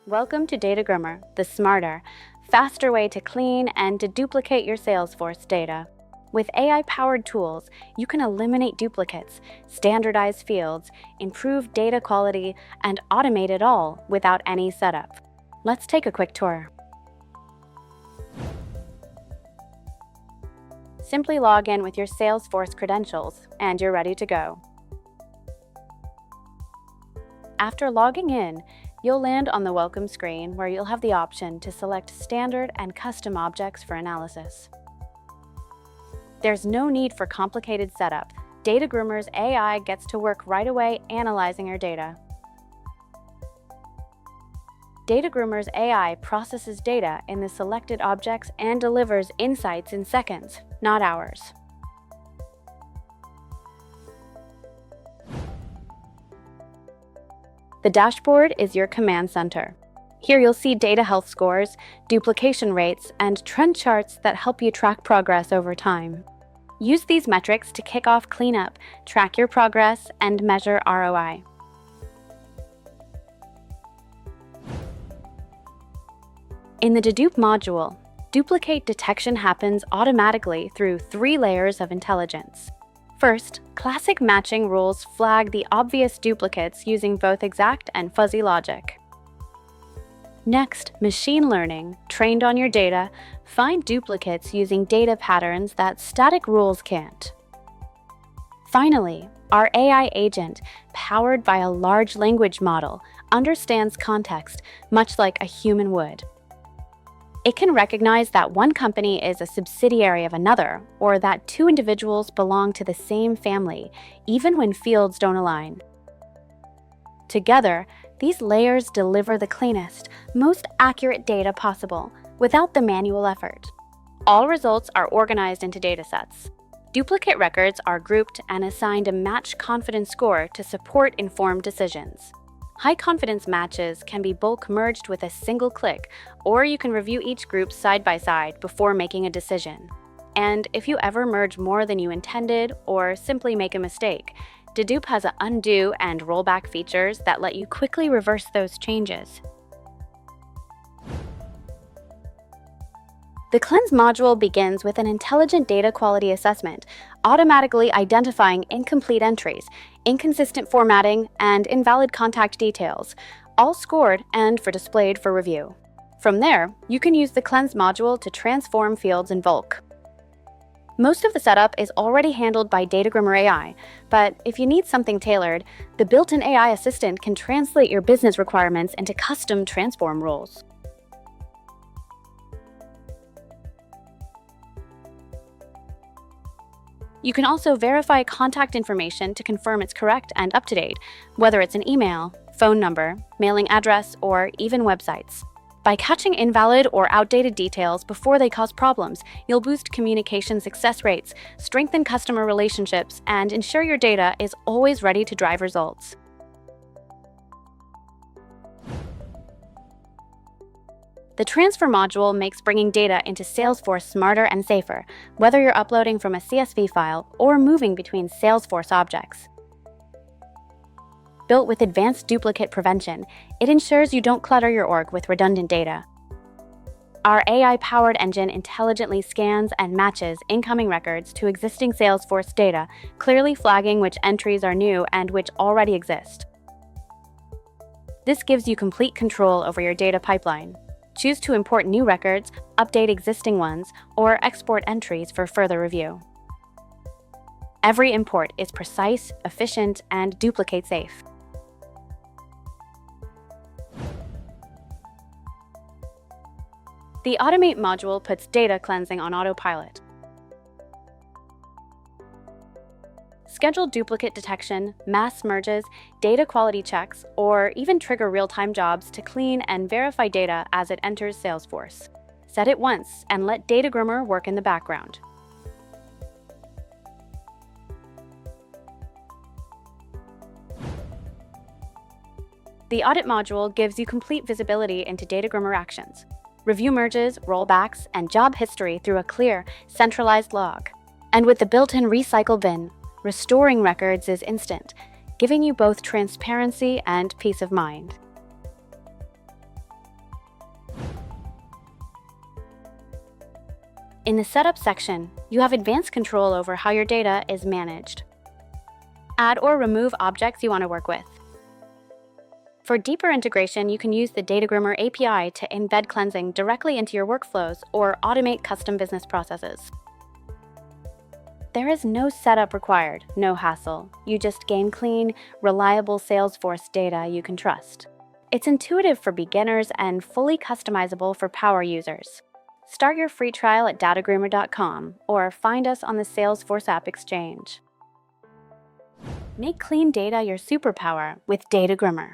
Welcome to DataGroomr, the smarter, faster way to clean and deduplicate your Salesforce data. With AI-powered tools, you can eliminate duplicates, standardize fields, improve data quality, and automate it all without any setup. Let's take a quick tour. Simply log in with your Salesforce credentials, and you're ready to go. After logging in, you'll land on the welcome screen where you'll have the option to select standard and custom objects for analysis. There's no need for complicated setup. DataGroomr's AI gets to work right away analyzing your data. DataGroomr's AI processes data in the selected objects and delivers insights in seconds, not hours. The dashboard is your command center. Here you'll see data health scores, duplication rates, and trend charts that help you track progress over time. Use these metrics to kick off cleanup, track your progress, and measure ROI. In the dedupe module, duplicate detection happens automatically through 3 layers of intelligence. First, classic matching rules flag the obvious duplicates using both exact and fuzzy logic. Next, machine learning, trained on your data, find duplicates using data patterns that static rules can't. Finally, our AI agent, powered by a large language model, understands context much like a human would. It can recognize that one company is a subsidiary of another, or that 2 individuals belong to the same family, even when fields don't align. Together, these layers deliver the cleanest, most accurate data possible, without the manual effort. All results are organized into datasets. Duplicate records are grouped and assigned a match confidence score to support informed decisions. High-confidence matches can be bulk merged with a single click, or you can review each group side by side before making a decision. And if you ever merge more than you intended or simply make a mistake, dedupe has an undo and rollback features that let you quickly reverse those changes. The Cleanse module begins with an intelligent data quality assessment, automatically identifying incomplete entries, inconsistent formatting, and invalid contact details, all scored and displayed for review. From there, you can use the Cleanse module to transform fields in bulk. Most of the setup is already handled by DataGroomr AI, but if you need something tailored, the built-in AI assistant can translate your business requirements into custom transform rules. You can also verify contact information to confirm it's correct and up-to-date, whether it's an email, phone number, mailing address, or even websites. By catching invalid or outdated details before they cause problems, you'll boost communication success rates, strengthen customer relationships, and ensure your data is always ready to drive results. The Transfer module makes bringing data into Salesforce smarter and safer, whether you're uploading from a CSV file or moving between Salesforce objects. Built with advanced duplicate prevention, it ensures you don't clutter your org with redundant data. Our AI-powered engine intelligently scans and matches incoming records to existing Salesforce data, clearly flagging which entries are new and which already exist. This gives you complete control over your data pipeline. Choose to import new records, update existing ones, or export entries for further review. Every import is precise, efficient, and duplicate safe. The Automate module puts data cleansing on autopilot. Schedule duplicate detection, mass merges, data quality checks, or even trigger real-time jobs to clean and verify data as it enters Salesforce. Set it once and let DataGroomr work in the background. The Audit module gives you complete visibility into DataGroomr actions. Review merges, rollbacks, and job history through a clear, centralized log. And with the built-in recycle bin, restoring records is instant, giving you both transparency and peace of mind. In the Setup section, you have advanced control over how your data is managed. Add or remove objects you want to work with. For deeper integration, you can use the DataGroomr API to embed cleansing directly into your workflows or automate custom business processes. There is no setup required, no hassle. You just gain clean, reliable Salesforce data you can trust. It's intuitive for beginners and fully customizable for power users. Start your free trial at datagroomr.com or find us on the Salesforce App Exchange. Make clean data your superpower with DataGroomr.